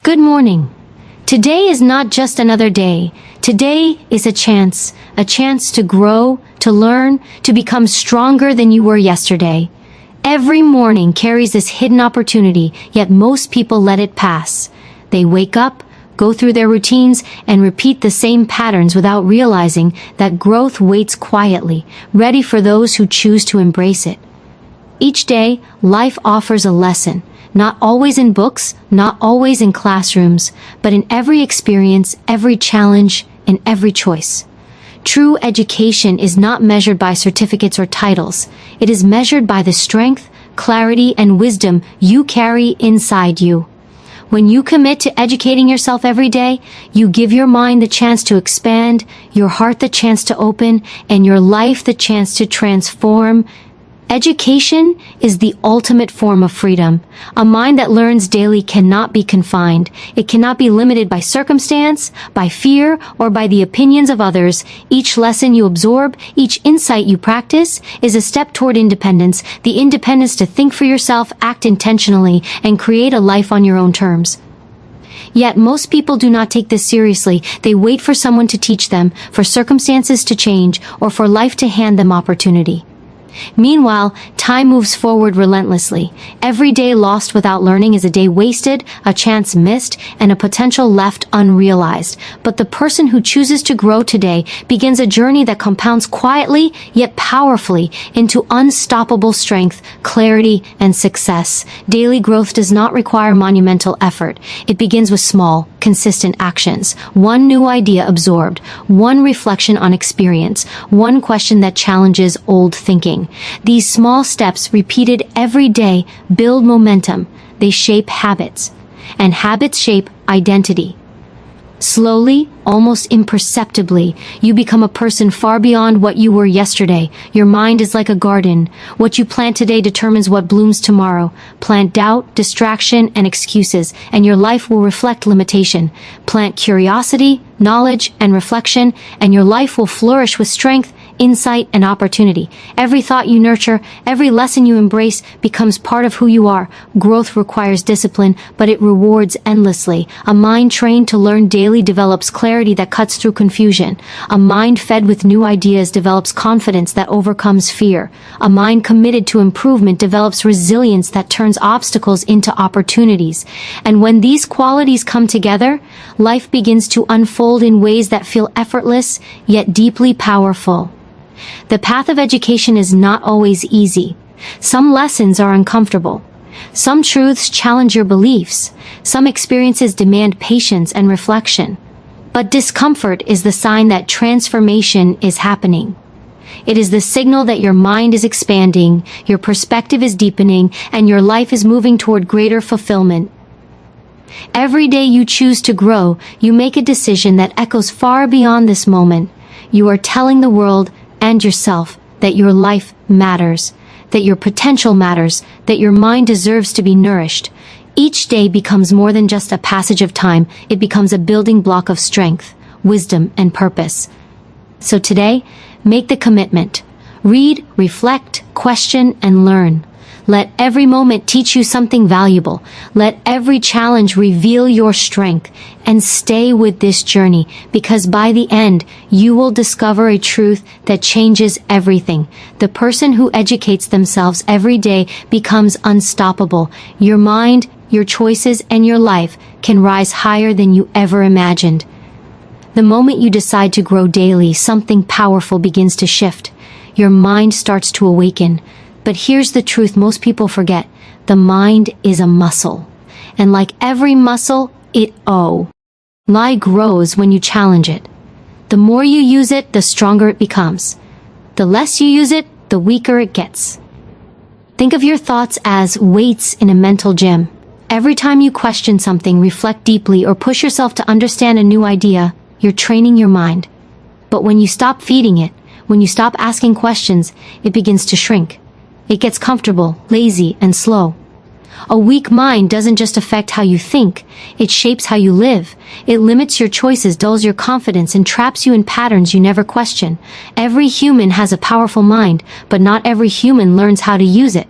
Good morning. Today is not just another day. Today is a chance to grow, to learn, to become stronger than you were yesterday. Every morning carries this hidden opportunity, yet most people let it pass. They wake up, go through their routines, and repeat the same patterns without realizing that growth waits quietly, ready for those who choose to embrace it. Each day, life offers a lesson. Not always in books, not always in classrooms, but in every experience, every challenge, and every choice. True education is not measured by certificates or titles. It is measured by the strength, clarity, and wisdom you carry inside you. When you commit to educating yourself every day, you give your mind the chance to expand, your heart the chance to open, and your life the chance to transform. Education is the ultimate form of freedom. A mind that learns daily cannot be confined. It cannot be limited by circumstance, by fear, or by the opinions of others. Each lesson you absorb, each insight you practice, is a step toward independence, the independence to think for yourself, act intentionally, and create a life on your own terms. Yet most people do not take this seriously. They wait for someone to teach them, for circumstances to change, or for life to hand them opportunity. Meanwhile, time moves forward relentlessly. Every day lost without learning is a day wasted, a chance missed, and a potential left unrealized. But the person who chooses to grow today begins a journey that compounds quietly yet powerfully into unstoppable strength, clarity, and success. Daily growth does not require monumental effort. It begins with small, consistent actions. One new idea absorbed, one reflection on experience, one question that challenges old thinking. These small steps, repeated every day, build momentum. They shape habits, and habits shape identity. Slowly, almost imperceptibly, you become a person far beyond what you were yesterday. Your mind is like a garden. What you plant today determines what blooms tomorrow. Plant doubt, distraction, and excuses, and your life will reflect limitation. Plant curiosity, knowledge, and reflection, and your life will flourish with strength, insight, and opportunity. Every thought you nurture, every lesson you embrace becomes part of who you are. Growth requires discipline, but it rewards endlessly. A mind trained to learn daily develops clarity that cuts through confusion. A mind fed with new ideas develops confidence that overcomes fear. A mind committed to improvement develops resilience that turns obstacles into opportunities. And when these qualities come together, life begins to unfold in ways that feel effortless, yet deeply powerful. The path of education is not always easy. Some lessons are uncomfortable. Some truths challenge your beliefs. Some experiences demand patience and reflection. But discomfort is the sign that transformation is happening. It is the signal that your mind is expanding, your perspective is deepening, and your life is moving toward greater fulfillment. Every day you choose to grow, you make a decision that echoes far beyond this moment. You are telling the world and yourself that your life matters, that your potential matters, that your mind deserves to be nourished. Each day becomes more than just a passage of time. It becomes a building block of strength, wisdom, and purpose. So today, make the commitment. Read, reflect, question, and learn. Let every moment teach you something valuable. Let every challenge reveal your strength. And stay with this journey, because by the end, you will discover a truth that changes everything. The person who educates themselves every day becomes unstoppable. Your mind, your choices, and your life can rise higher than you ever imagined. The moment you decide to grow daily, something powerful begins to shift. Your mind starts to awaken. But here's the truth most people forget. The mind is a muscle. And like every muscle, it grows when you challenge it. The more you use it, the stronger it becomes. The less you use it, the weaker it gets. Think of your thoughts as weights in a mental gym. Every time you question something, reflect deeply, or push yourself to understand a new idea, you're training your mind. But when you stop feeding it, when you stop asking questions, it begins to shrink. It gets comfortable, lazy, and slow. A weak mind doesn't just affect how you think, it shapes how you live. It limits your choices, dulls your confidence, and traps you in patterns you never question. Every human has a powerful mind, but not every human learns how to use it.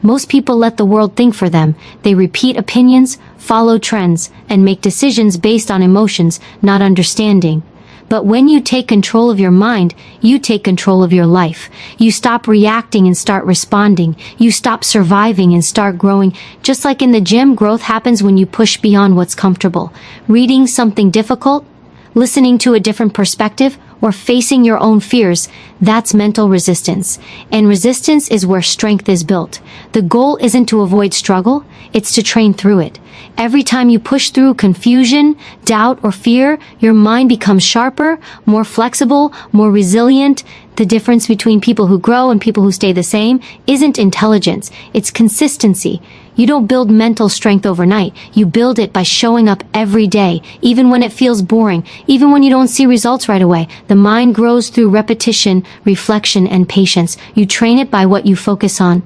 Most people let the world think for them. They repeat opinions, follow trends, and make decisions based on emotions, not understanding. But when you take control of your mind, you take control of your life. You stop reacting and start responding. You stop surviving and start growing. Just like in the gym, growth happens when you push beyond what's comfortable. Reading something difficult, listening to a different perspective, or facing your own fears, that's mental resistance. And resistance is where strength is built. The goal isn't to avoid struggle, it's to train through it. Every time you push through confusion, doubt, or fear, your mind becomes sharper, more flexible, more resilient. The difference between people who grow and people who stay the same isn't intelligence, it's consistency. You don't build mental strength overnight. You build it by showing up every day, even when it feels boring, even when you don't see results right away. The mind grows through repetition, reflection, and patience. You train it by what you focus on.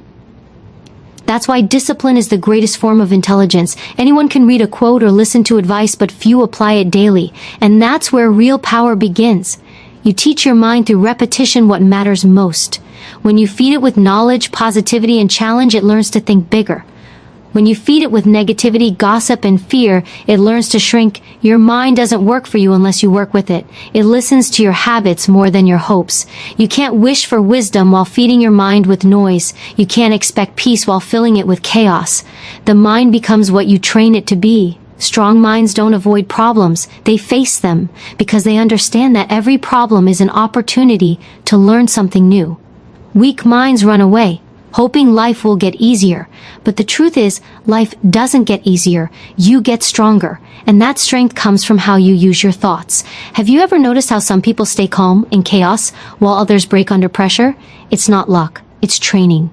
That's why discipline is the greatest form of intelligence. Anyone can read a quote or listen to advice, but few apply it daily. And that's where real power begins. You teach your mind through repetition what matters most. When you feed it with knowledge, positivity, and challenge, it learns to think bigger. When you feed it with negativity, gossip, and fear, it learns to shrink. Your mind doesn't work for you unless you work with it. It listens to your habits more than your hopes. You can't wish for wisdom while feeding your mind with noise. You can't expect peace while filling it with chaos. The mind becomes what you train it to be. Strong minds don't avoid problems. They face them because they understand that every problem is an opportunity to learn something new. Weak minds run away, hoping life will get easier. But the truth is, life doesn't get easier. You get stronger. And that strength comes from how you use your thoughts. Have you ever noticed how some people stay calm in chaos while others break under pressure? It's not luck. It's training.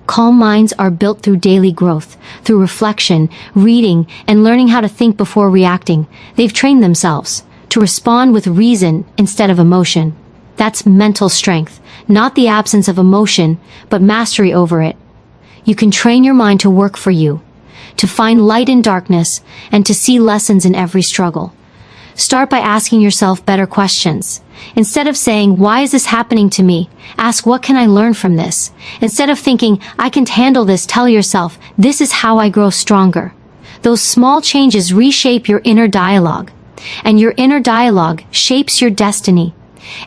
Calm minds are built through daily growth, through reflection, reading, and learning how to think before reacting. They've trained themselves to respond with reason instead of emotion. That's mental strength, not the absence of emotion, but mastery over it. You can train your mind to work for you, to find light in darkness, and to see lessons in every struggle. Start by asking yourself better questions. Instead of saying, "Why is this happening to me?" ask, "What can I learn from this?" Instead of thinking, "I can handle this," tell yourself, "This is how I grow stronger." Those small changes reshape your inner dialogue, and your inner dialogue shapes your destiny.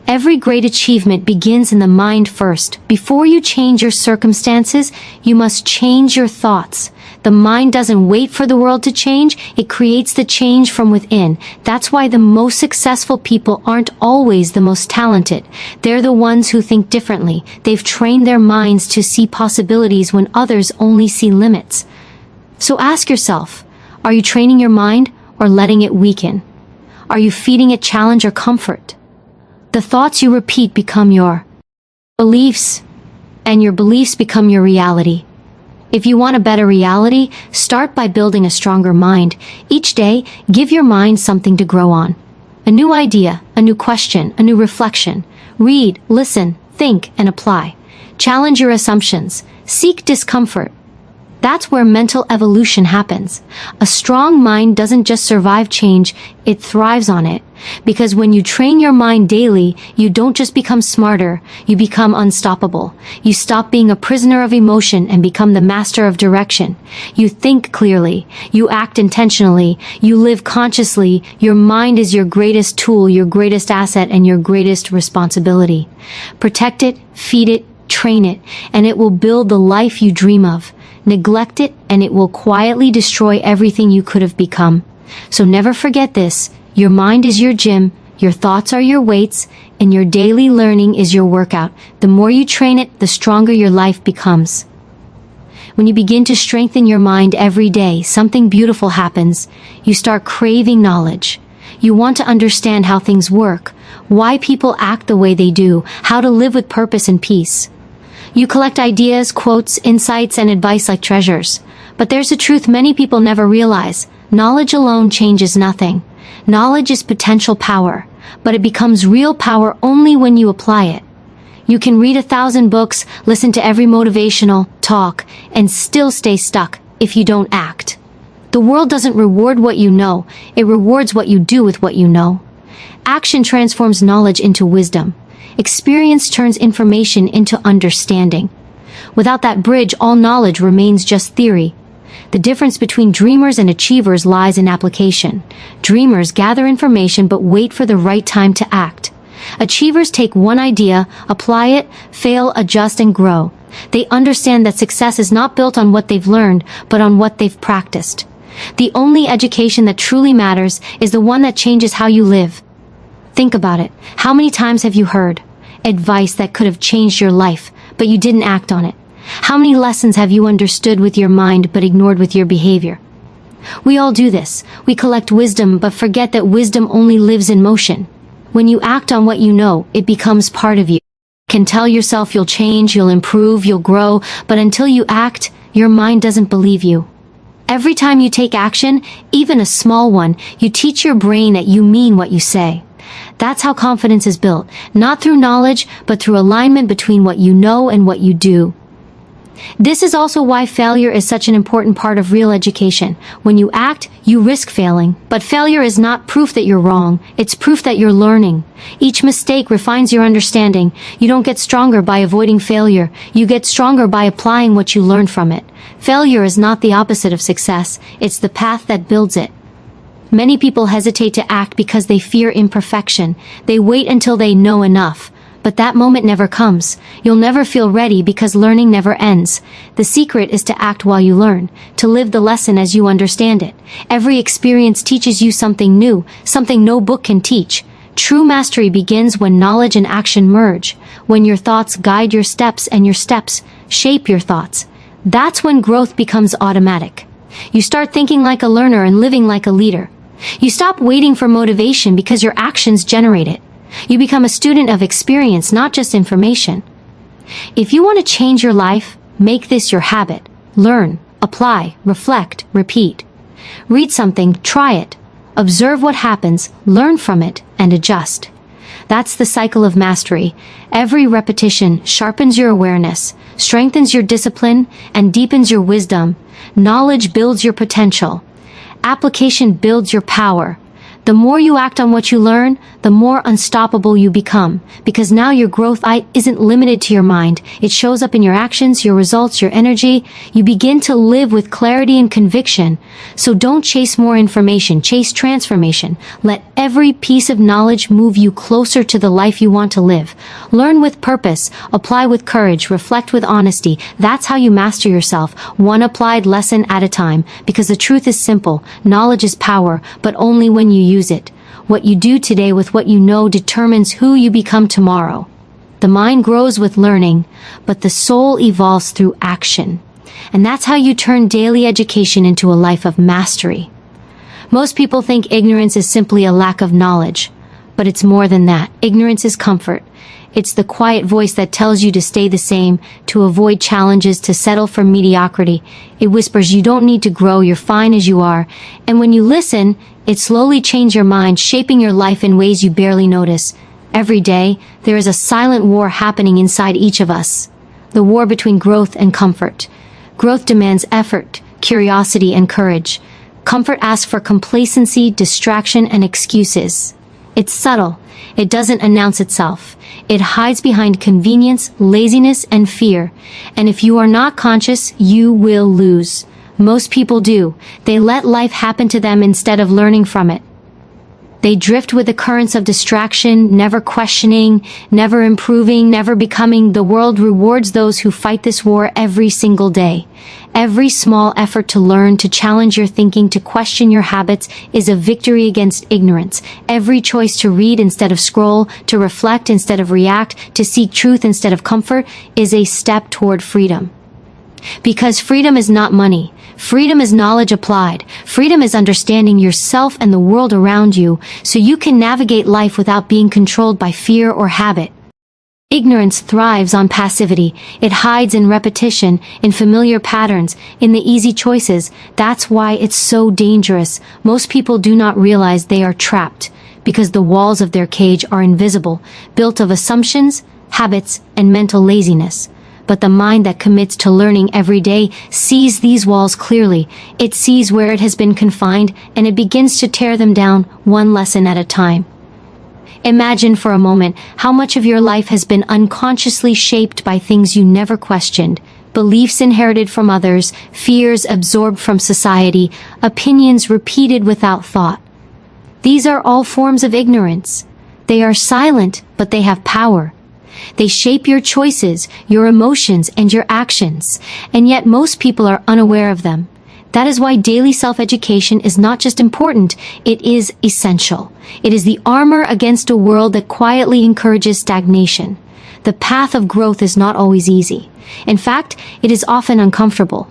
Every great achievement begins in the mind first. Before you change your circumstances, you must change your thoughts. The mind doesn't wait for the world to change, it creates the change from within. That's why the most successful people aren't always the most talented. They're the ones who think differently. They've trained their minds to see possibilities when others only see limits. So ask yourself, are you training your mind or letting it weaken? Are you feeding it challenge or comfort? The thoughts you repeat become your beliefs, and your beliefs become your reality. If you want a better reality, start by building a stronger mind. Each day, give your mind something to grow on. A new idea, a new question, a new reflection. Read, listen, think, and apply. Challenge your assumptions. Seek discomfort. That's where mental evolution happens. A strong mind doesn't just survive change, it thrives on it. Because when you train your mind daily, you don't just become smarter, you become unstoppable. You stop being a prisoner of emotion and become the master of direction. You think clearly, you act intentionally, you live consciously. Your mind is your greatest tool, your greatest asset, and your greatest responsibility. Protect it, feed it, train it, and it will build the life you dream of. Neglect it, and it will quietly destroy everything you could have become. So never forget this. Your mind is your gym, your thoughts are your weights, and your daily learning is your workout. The more you train it, the stronger your life becomes. When you begin to strengthen your mind every day, something beautiful happens. You start craving knowledge. You want to understand how things work, why people act the way they do, how to live with purpose and peace. You collect ideas, quotes, insights, and advice like treasures. But there's a truth many people never realize. Knowledge alone changes nothing. Knowledge is potential power, but it becomes real power only when you apply it. You can read 1,000 books, listen to every motivational talk, and still stay stuck if you don't act. The world doesn't reward what you know, it rewards what you do with what you know. Action transforms knowledge into wisdom. Experience turns information into understanding. Without that bridge, all knowledge remains just theory. The difference between dreamers and achievers lies in application. Dreamers gather information but wait for the right time to act. Achievers take one idea, apply it, fail, adjust, and grow. They understand that success is not built on what they've learned, but on what they've practiced. The only education that truly matters is the one that changes how you live. Think about it. How many times have you heard advice that could have changed your life, but you didn't act on it? How many lessons have you understood with your mind but ignored with your behavior? We all do this. We collect wisdom but forget that wisdom only lives in motion. When you act on what you know, it becomes part of you. You can tell yourself you'll change, you'll improve, you'll grow, but until you act, your mind doesn't believe you. Every time you take action, even a small one, you teach your brain that you mean what you say. That's how confidence is built, not through knowledge, but through alignment between what you know and what you do. This is also why failure is such an important part of real education. When you act, you risk failing. But failure is not proof that you're wrong. It's proof that you're learning. Each mistake refines your understanding. You don't get stronger by avoiding failure. You get stronger by applying what you learned from it. Failure is not the opposite of success. It's the path that builds it. Many people hesitate to act because they fear imperfection. They wait until they know enough. But that moment never comes. You'll never feel ready because learning never ends. The secret is to act while you learn, to live the lesson as you understand it. Every experience teaches you something new, something no book can teach. True mastery begins when knowledge and action merge, when your thoughts guide your steps and your steps shape your thoughts. That's when growth becomes automatic. You start thinking like a learner and living like a leader. You stop waiting for motivation because your actions generate it. You become a student of experience, not just information. If you want to change your life, make this your habit. Learn, apply, reflect, repeat. Read something, try it. Observe what happens, learn from it, and adjust. That's the cycle of mastery. Every repetition sharpens your awareness, strengthens your discipline, and deepens your wisdom. Knowledge builds your potential. Application builds your power. The more you act on what you learn, the more unstoppable you become, because now your growth isn't limited to your mind. It shows up in your actions, your results, your energy. You begin to live with clarity and conviction. So don't chase more information, chase transformation. Let every piece of knowledge move you closer to the life you want to live. Learn with purpose, apply with courage, reflect with honesty. That's how you master yourself, one applied lesson at a time, because the truth is simple. Knowledge is power, but only when you use it. What you do today with what you know determines who you become tomorrow. The mind grows with learning, but the soul evolves through action. And that's how you turn daily education into a life of mastery. Most people think ignorance is simply a lack of knowledge, but it's more than that. Ignorance is comfort. It's the quiet voice that tells you to stay the same, to avoid challenges, to settle for mediocrity. It whispers you don't need to grow, you're fine as you are. And when you listen, it slowly changes your mind, shaping your life in ways you barely notice. Every day, there is a silent war happening inside each of us. The war between growth and comfort. Growth demands effort, curiosity, and courage. Comfort asks for complacency, distraction, and excuses. It's subtle. It doesn't announce itself. It hides behind convenience, laziness, and fear. And if you are not conscious, you will lose. Most people do. They let life happen to them instead of learning from it. They drift with the currents of distraction, never questioning, never improving, never becoming. The world rewards those who fight this war every single day. Every small effort to learn, to challenge your thinking, to question your habits is a victory against ignorance. Every choice to read instead of scroll, to reflect instead of react, to seek truth instead of comfort is a step toward freedom. Because freedom is not money. Freedom is knowledge applied. Freedom is understanding yourself and the world around you, so you can navigate life without being controlled by fear or habit. Ignorance thrives on passivity. It hides in repetition, in familiar patterns, in the easy choices. That's why it's so dangerous. Most people do not realize they are trapped, because the walls of their cage are invisible, built of assumptions, habits, and mental laziness. But the mind that commits to learning every day sees these walls clearly. It sees where it has been confined, and it begins to tear them down, one lesson at a time. Imagine for a moment how much of your life has been unconsciously shaped by things you never questioned. beliefs inherited from others, fears absorbed from society, opinions repeated without thought. These are all forms of ignorance. They are silent, but they have power. They shape your choices, your emotions, and your actions, and yet most people are unaware of them. That is why daily self-education is not just important, it is essential. It is the armor against a world that quietly encourages stagnation. The path of growth is not always easy. In fact, it is often uncomfortable.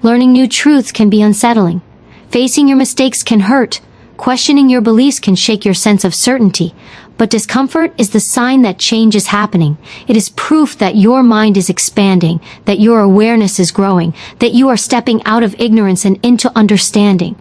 Learning new truths can be unsettling. Facing your mistakes can hurt. Questioning your beliefs can shake your sense of certainty. But discomfort is the sign that change is happening. It is proof that your mind is expanding, that your awareness is growing, that you are stepping out of ignorance and into understanding.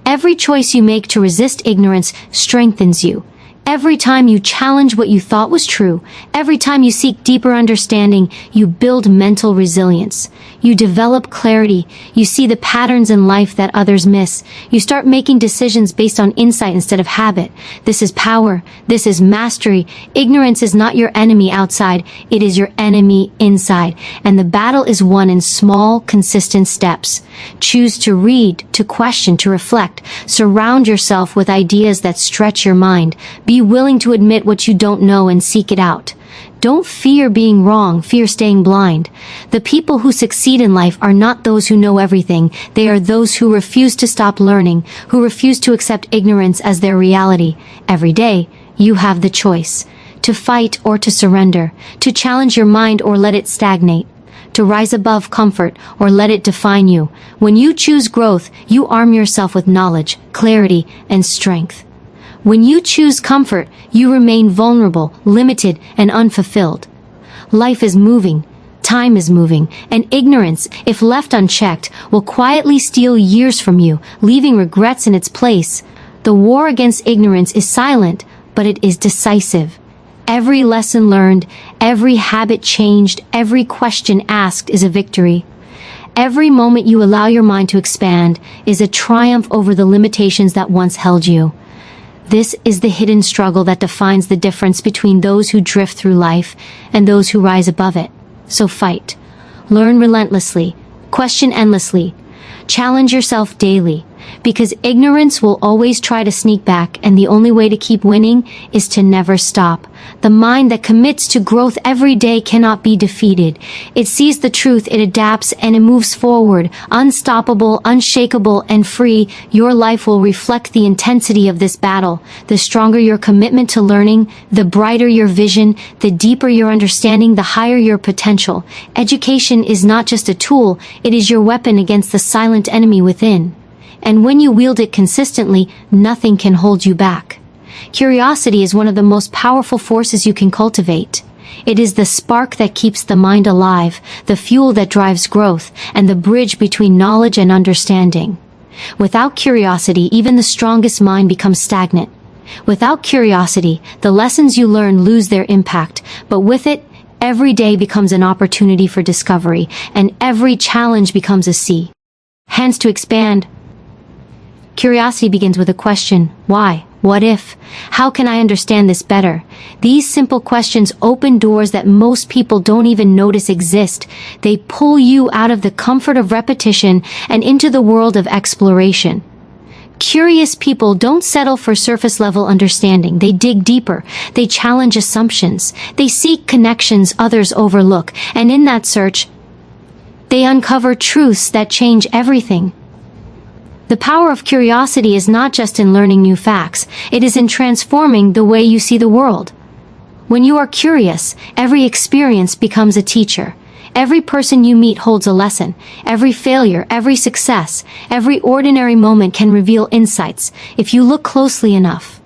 Every choice you make to resist ignorance strengthens you. Every time you challenge what you thought was true, every time you seek deeper understanding, you build mental resilience. You develop clarity. You see the patterns in life that others miss. You start making decisions based on insight instead of habit. This is power. This is mastery. Ignorance is not your enemy outside. It is your enemy inside. And the battle is won in small, consistent steps. Choose to read, to question, to reflect. Surround yourself with ideas that stretch your mind. Be willing to admit what you don't know and seek it out. Don't fear being wrong, fear staying blind. The people who succeed in life are not those who know everything. They are those who refuse to stop learning, who refuse to accept ignorance as their reality. Every day, you have the choice to fight or to surrender, to challenge your mind or let it stagnate, to rise above comfort or let it define you. When you choose growth, you arm yourself with knowledge, clarity, and strength. When you choose comfort, you remain vulnerable, limited, and unfulfilled. Life is moving, time is moving, and ignorance, if left unchecked, will quietly steal years from you, leaving regrets in its place. The war against ignorance is silent, but it is decisive. Every lesson learned, every habit changed, every question asked is a victory. Every moment you allow your mind to expand is a triumph over the limitations that once held you. This is the hidden struggle that defines the difference between those who drift through life and those who rise above it. So fight. Learn relentlessly. Question endlessly. Challenge yourself daily, because ignorance will always try to sneak back, and the only way to keep winning is to never stop. The mind that commits to growth every day cannot be defeated. It sees the truth, it adapts, and it moves forward, unstoppable, unshakable, and free. Your life will reflect the intensity of this battle. The stronger your commitment to learning, the brighter your vision, the deeper your understanding, the higher your potential. Education is not just a tool, it is your weapon against the silent enemy within. And when you wield it consistently, nothing can hold you back. Curiosity is one of the most powerful forces you can cultivate. It is the spark that keeps the mind alive, the fuel that drives growth, and the bridge between knowledge and understanding. Without curiosity, even the strongest mind becomes stagnant. Without curiosity, the lessons you learn lose their impact, but with it, every day becomes an opportunity for discovery, and every challenge becomes a sea. Hence, to expand, curiosity begins with a question: why? What if? How can I understand this better? These simple questions open doors that most people don't even notice exist. They pull you out of the comfort of repetition and into the world of exploration. Curious people don't settle for surface-level understanding. They dig deeper. They challenge assumptions. They seek connections others overlook. And in that search, they uncover truths that change everything. The power of curiosity is not just in learning new facts, it is in transforming the way you see the world. When you are curious, every experience becomes a teacher. Every person you meet holds a lesson. Every failure, every success, every ordinary moment can reveal insights, if you look closely enough.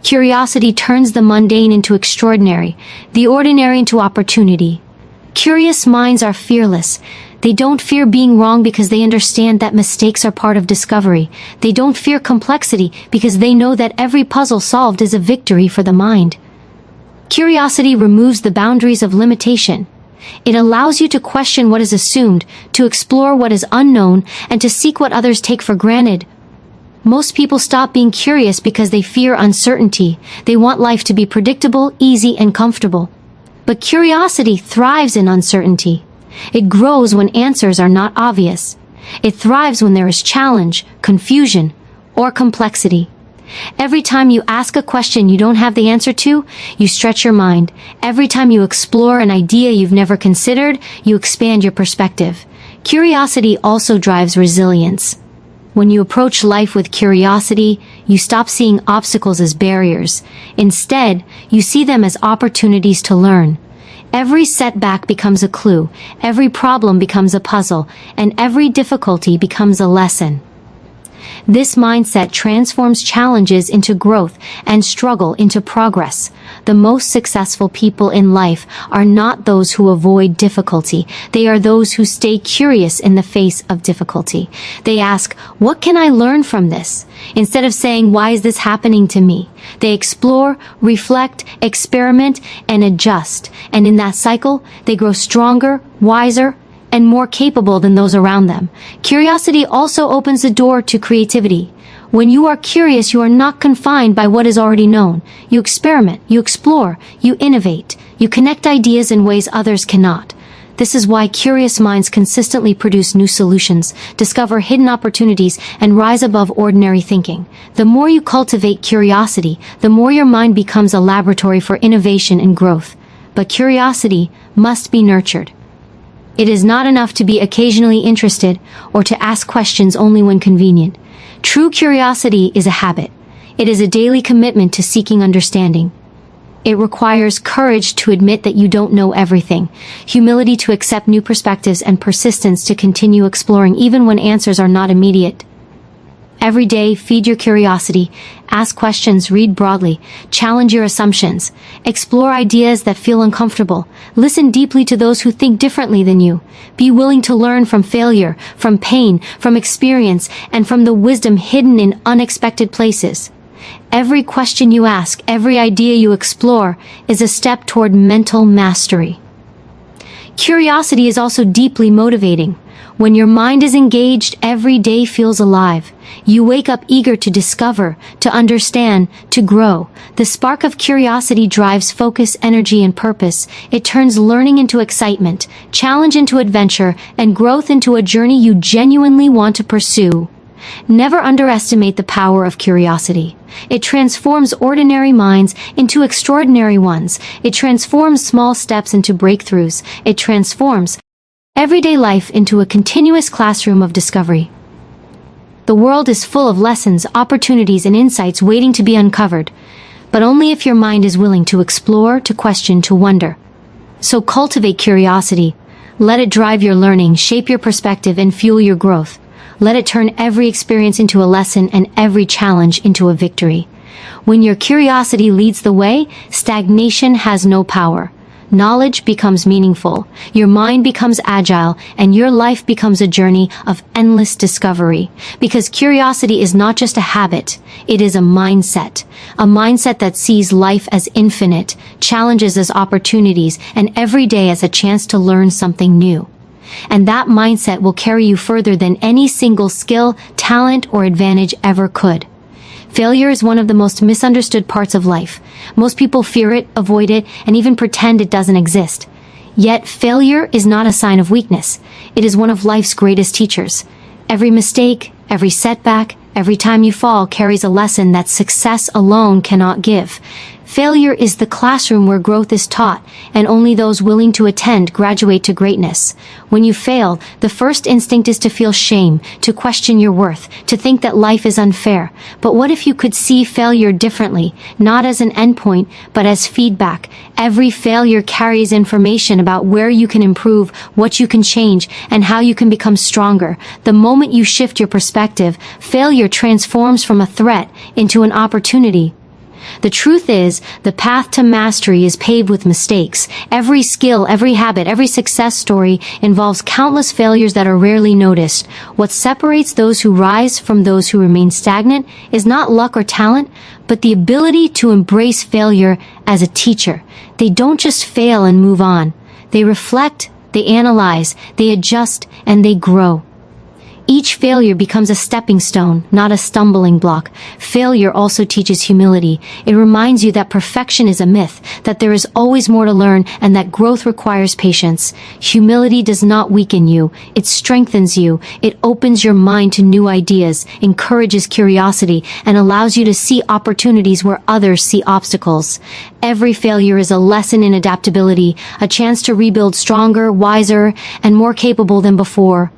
Curiosity turns the mundane into extraordinary, the ordinary into opportunity. Curious minds are fearless. They don't fear being wrong because they understand that mistakes are part of discovery. They don't fear complexity because they know that every puzzle solved is a victory for the mind. Curiosity removes the boundaries of limitation. It allows you to question what is assumed, to explore what is unknown, and to seek what others take for granted. Most people stop being curious because they fear uncertainty. They want life to be predictable, easy, and comfortable. But curiosity thrives in uncertainty. It grows when answers are not obvious. It thrives when there is challenge, confusion, or complexity. Every time you ask a question you don't have the answer to, you stretch your mind. Every time you explore an idea you've never considered, you expand your perspective. Curiosity also drives resilience. When you approach life with curiosity, you stop seeing obstacles as barriers. Instead, you see them as opportunities to learn. Every setback becomes a clue, every problem becomes a puzzle, and every difficulty becomes a lesson. This mindset transforms challenges into growth and struggle into progress. The most successful people in life are not those who avoid difficulty. They are those who stay curious in the face of difficulty. They ask, "What can I learn from this?" Instead of saying, "Why is this happening to me?" They explore, reflect, experiment, and adjust. And in that cycle, they grow stronger, wiser, and more capable than those around them. Curiosity also opens the door to creativity. When you are curious, you are not confined by what is already known. You experiment, you explore, you innovate, you connect ideas in ways others cannot. This is why curious minds consistently produce new solutions, discover hidden opportunities, and rise above ordinary thinking. The more you cultivate curiosity, the more your mind becomes a laboratory for innovation and growth. But curiosity must be nurtured. It is not enough to be occasionally interested or to ask questions only when convenient. True curiosity is a habit. It is a daily commitment to seeking understanding. It requires courage to admit that you don't know everything, humility to accept new perspectives, and persistence to continue exploring even when answers are not immediate. Every day, feed your curiosity, ask questions, read broadly, challenge your assumptions, explore ideas that feel uncomfortable, listen deeply to those who think differently than you. Be willing to learn from failure, from pain, from experience, and from the wisdom hidden in unexpected places. Every question you ask, every idea you explore, is a step toward mental mastery. Curiosity is also deeply motivating. When your mind is engaged, every day feels alive. You wake up eager to discover, to understand, to grow. The spark of curiosity drives focus, energy, and purpose. It turns learning into excitement, challenge into adventure, and growth into a journey you genuinely want to pursue. Never underestimate the power of curiosity. It transforms ordinary minds into extraordinary ones. It transforms small steps into breakthroughs. It transforms everyday life into a continuous classroom of discovery. The world is full of lessons, opportunities, and insights waiting to be uncovered, but only if your mind is willing to explore, to question, to wonder. So cultivate curiosity. Let it drive your learning, shape your perspective, and fuel your growth. Let it turn every experience into a lesson and every challenge into a victory. When your curiosity leads the way, stagnation has no power. Knowledge becomes meaningful, your mind becomes agile, and your life becomes a journey of endless discovery. Because curiosity is not just a habit, it is a mindset. A mindset that sees life as infinite, challenges as opportunities, and every day as a chance to learn something new. And that mindset will carry you further than any single skill, talent, or advantage ever could. Failure is one of the most misunderstood parts of life. Most people fear it, avoid it, and even pretend it doesn't exist. Yet failure is not a sign of weakness. It is one of life's greatest teachers. Every mistake, every setback, every time you fall carries a lesson that success alone cannot give. Failure is the classroom where growth is taught, and only those willing to attend graduate to greatness. When you fail, the first instinct is to feel shame, to question your worth, to think that life is unfair. But what if you could see failure differently, not as an endpoint, but as feedback? Every failure carries information about where you can improve, what you can change, and how you can become stronger. The moment you shift your perspective, failure transforms from a threat into an opportunity. The truth is, the path to mastery is paved with mistakes. Every skill, every habit, every success story involves countless failures that are rarely noticed. What separates those who rise from those who remain stagnant is not luck or talent, but the ability to embrace failure as a teacher. They don't just fail and move on. They reflect, they analyze, they adjust, and they grow. Each failure becomes a stepping stone, not a stumbling block. Failure also teaches humility. It reminds you that perfection is a myth, that there is always more to learn, and that growth requires patience. Humility does not weaken you. It strengthens you. It opens your mind to new ideas, encourages curiosity, and allows you to see opportunities where others see obstacles. Every failure is a lesson in adaptability, a chance to rebuild stronger, wiser, and more capable than before.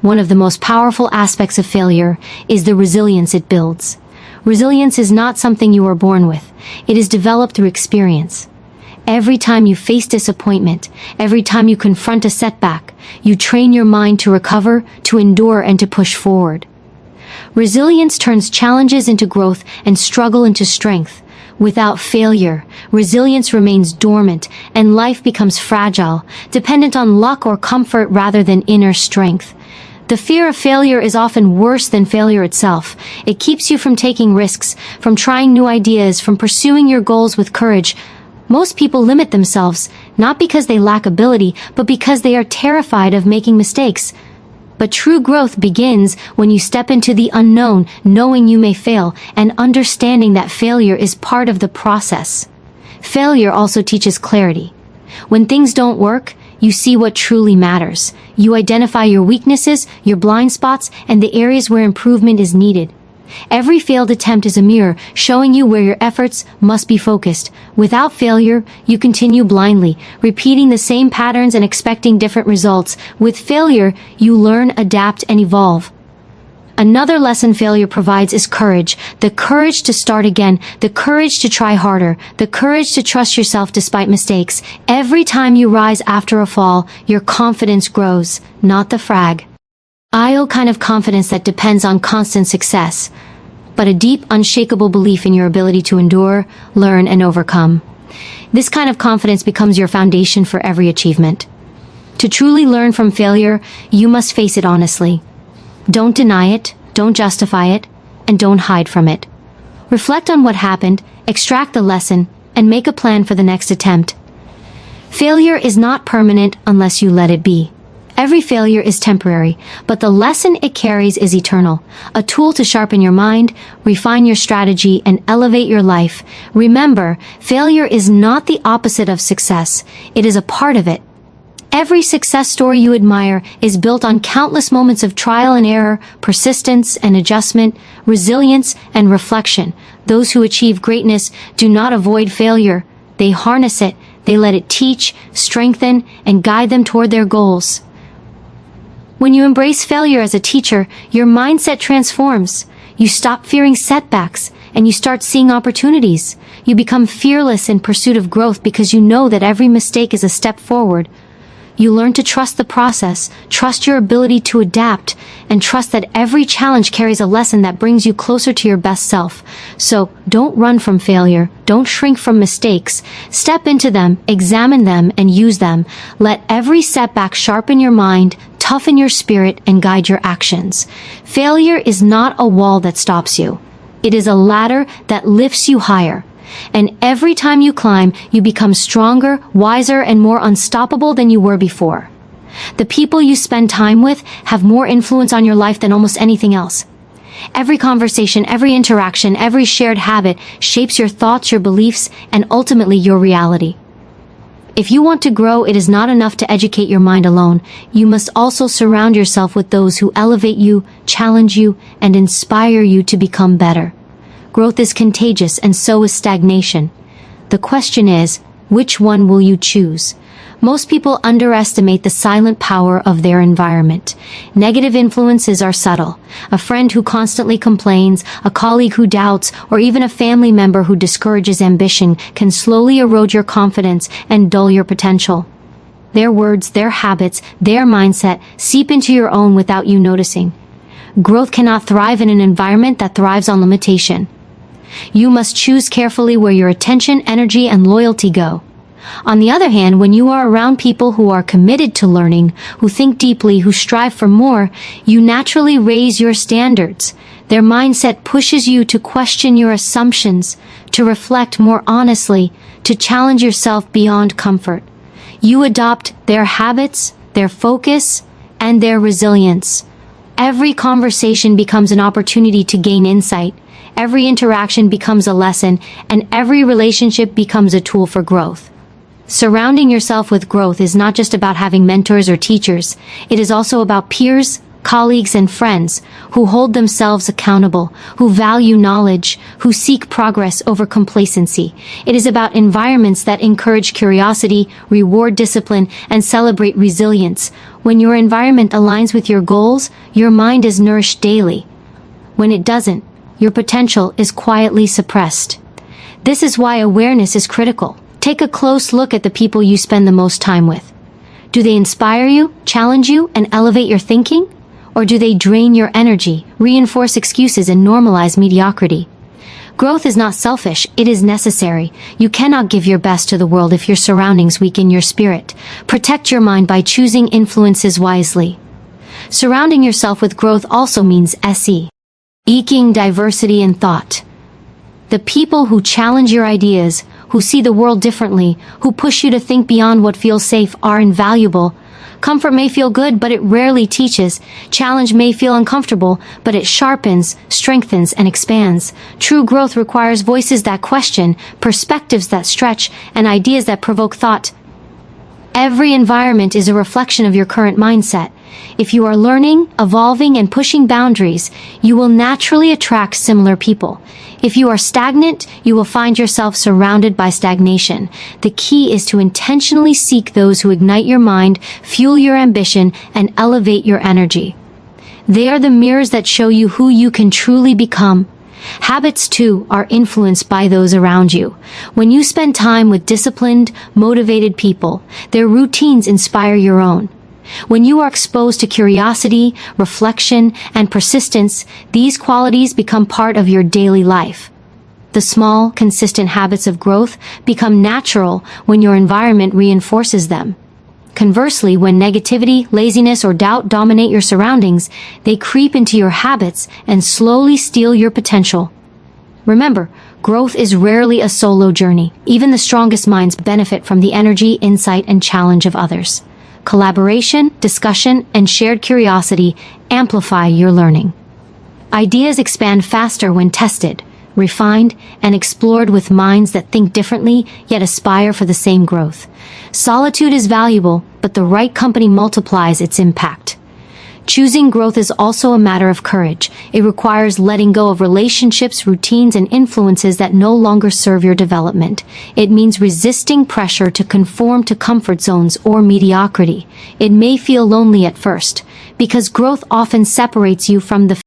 One of the most powerful aspects of failure is the resilience it builds. Resilience is not something you are born with. It is developed through experience. Every time you face disappointment, every time you confront a setback, you train your mind to recover, to endure, and to push forward. Resilience turns challenges into growth and struggle into strength. Without failure, resilience remains dormant and life becomes fragile, dependent on luck or comfort rather than inner strength. The fear of failure is often worse than failure itself. It keeps you from taking risks, from trying new ideas, from pursuing your goals with courage. Most people limit themselves, not because they lack ability, but because they are terrified of making mistakes. But true growth begins when you step into the unknown, knowing you may fail, and understanding that failure is part of the process. Failure also teaches clarity. When things don't work, you see what truly matters. You identify your weaknesses, your blind spots, and the areas where improvement is needed. Every failed attempt is a mirror, showing you where your efforts must be focused. Without failure, you continue blindly, repeating the same patterns and expecting different results. With failure, you learn, adapt, and evolve. Another lesson failure provides is courage. The courage to start again, the courage to try harder, the courage to trust yourself despite mistakes. Every time you rise after a fall, your confidence grows, not the fragile kind of confidence that depends on constant success, but a deep, unshakable belief in your ability to endure, learn, and overcome. This kind of confidence becomes your foundation for every achievement. To truly learn from failure, you must face it honestly. Don't deny it, don't justify it, and don't hide from it. Reflect on what happened, extract the lesson, and make a plan for the next attempt. Failure is not permanent unless you let it be. Every failure is temporary, but the lesson it carries is eternal. A tool to sharpen your mind, refine your strategy, and elevate your life. Remember, failure is not the opposite of success. It is a part of it. Every success story you admire is built on countless moments of trial and error, persistence and adjustment, resilience and reflection. Those who achieve greatness do not avoid failure. They harness it. They let it teach, strengthen, and guide them toward their goals. When you embrace failure as a teacher, your mindset transforms. You stop fearing setbacks, and you start seeing opportunities. You become fearless in pursuit of growth because you know that every mistake is a step forward. You learn to trust the process, trust your ability to adapt, and trust that every challenge carries a lesson that brings you closer to your best self. So, don't run from failure. Don't shrink from mistakes. Step into them, examine them, and use them. Let every setback sharpen your mind, toughen your spirit, and guide your actions. Failure is not a wall that stops you. It is a ladder that lifts you higher. And every time you climb, you become stronger, wiser, and more unstoppable than you were before. The people you spend time with have more influence on your life than almost anything else. Every conversation, every interaction, every shared habit shapes your thoughts, your beliefs, and ultimately your reality. If you want to grow, it is not enough to educate your mind alone. You must also surround yourself with those who elevate you, challenge you, and inspire you to become better. Growth is contagious, and so is stagnation. The question is, which one will you choose? Most people underestimate the silent power of their environment. Negative influences are subtle. A friend who constantly complains, a colleague who doubts, or even a family member who discourages ambition can slowly erode your confidence and dull your potential. Their words, their habits, their mindset seep into your own without you noticing. Growth cannot thrive in an environment that thrives on limitation. You must choose carefully where your attention, energy, and loyalty go. On the other hand, when you are around people who are committed to learning, who think deeply, who strive for more, you naturally raise your standards. Their mindset pushes you to question your assumptions, to reflect more honestly, to challenge yourself beyond comfort. You adopt their habits, their focus, and their resilience. Every conversation becomes an opportunity to gain insight, every interaction becomes a lesson, and every relationship becomes a tool for growth. Surrounding yourself with growth is not just about having mentors or teachers, it is also about peers, colleagues, and friends who hold themselves accountable, who value knowledge, who seek progress over complacency. It is about environments that encourage curiosity, reward discipline, and celebrate resilience. When your environment aligns with your goals, your mind is nourished daily. When it doesn't, your potential is quietly suppressed. This is why awareness is critical. Take a close look at the people you spend the most time with. Do they inspire you, challenge you, and elevate your thinking? Or do they drain your energy, reinforce excuses, and normalize mediocrity? Growth is not selfish, it is necessary. You cannot give your best to the world if your surroundings weaken your spirit. Protect your mind by choosing influences wisely. Surrounding yourself with growth also means seeking diversity in thought. The people who challenge your ideas, who see the world differently, who push you to think beyond what feels safe are invaluable. Comfort may feel good, but it rarely teaches. Challenge may feel uncomfortable, but it sharpens, strengthens, and expands. True growth requires voices that question, perspectives that stretch, and ideas that provoke thought. Every environment is a reflection of your current mindset. If you are learning, evolving, and pushing boundaries, you will naturally attract similar people. If you are stagnant, you will find yourself surrounded by stagnation. The key is to intentionally seek those who ignite your mind, fuel your ambition, and elevate your energy. They are the mirrors that show you who you can truly become. Habits, too, are influenced by those around you. When you spend time with disciplined, motivated people, their routines inspire your own. When you are exposed to curiosity, reflection, and persistence, these qualities become part of your daily life. The small, consistent habits of growth become natural when your environment reinforces them. Conversely, when negativity, laziness, or doubt dominate your surroundings, they creep into your habits and slowly steal your potential. Remember, growth is rarely a solo journey. Even the strongest minds benefit from the energy, insight, and challenge of others. Collaboration, discussion, and shared curiosity amplify your learning. Ideas expand faster when tested, refined, and explored with minds that think differently yet aspire for the same growth. Solitude is valuable, but the right company multiplies its impact. Choosing growth is also a matter of courage. It requires letting go of relationships, routines, and influences that no longer serve your development. It means resisting pressure to conform to comfort zones or mediocrity. It may feel lonely at first, because growth often separates you from the